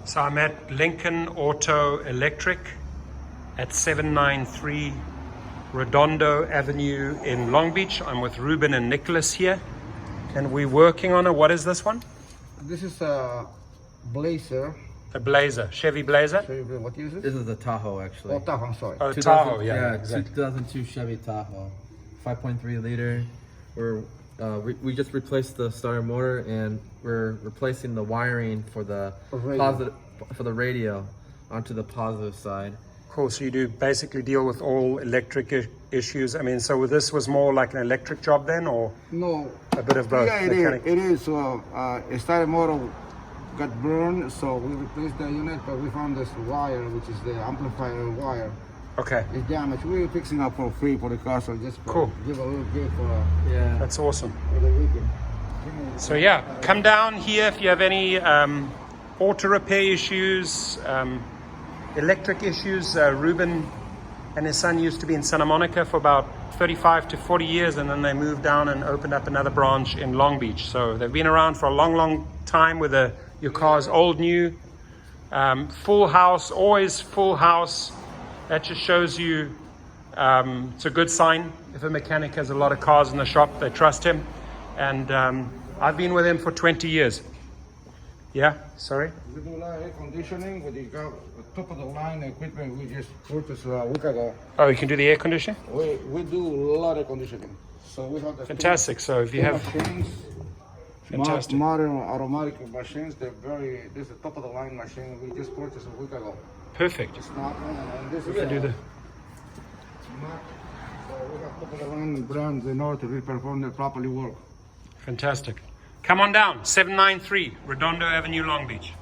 So I'm at Lincoln Auto Electric at 793 Redondo Avenue in Long Beach. I'm with Ruben and Nicholas here, and we're working on what is this one? This is a Blazer. A Blazer, Chevy Blazer? What is it? This is a Tahoe, actually. Oh, Tahoe, I'm sorry. Oh, Tahoe, yeah, Yeah, exactly. 2002 Chevy Tahoe, 5.3 liter. We just replaced the starter motor, and we're replacing the wiring for the radio onto the positive side. Cool, so you do basically deal with all electric issues. I mean, so with this was more like an electric job then, or No. a bit of both? Yeah, it mechanic? is. It is. A starter motor got burned, so we replaced the unit, but we found this wire, which is the amplifier wire. Okay, It's damaged. We're fixing up for free for the car, so just Cool. give a little gift for Yeah. that's awesome. the weekend. So yeah, come down here if you have any auto repair issues, electric issues. Ruben and his son used to be in Santa Monica for about 35 to 40 years, and then they moved down and opened up another branch in Long Beach. So they've been around for a long, long time with your car's old, new, full house, always full house. That just shows you it's a good sign. If a mechanic has a lot of cars in the shop, they trust him. And I've been with him for 20 years. Yeah, sorry? We do a lot of air conditioning with the top of the line equipment we just purchased a week ago. Oh, you can do the air conditioning? We do a lot of conditioning. So we have the Fantastic. So if you have... machines, Fantastic. modern automatic machines. This is the top of the line machine we just purchased a week ago. Perfect. It's not on, and this is You can do the... Mac. So we have top of the line brands in order to perform the properly work. Fantastic. Come on down, 793 Redondo Avenue, Long Beach.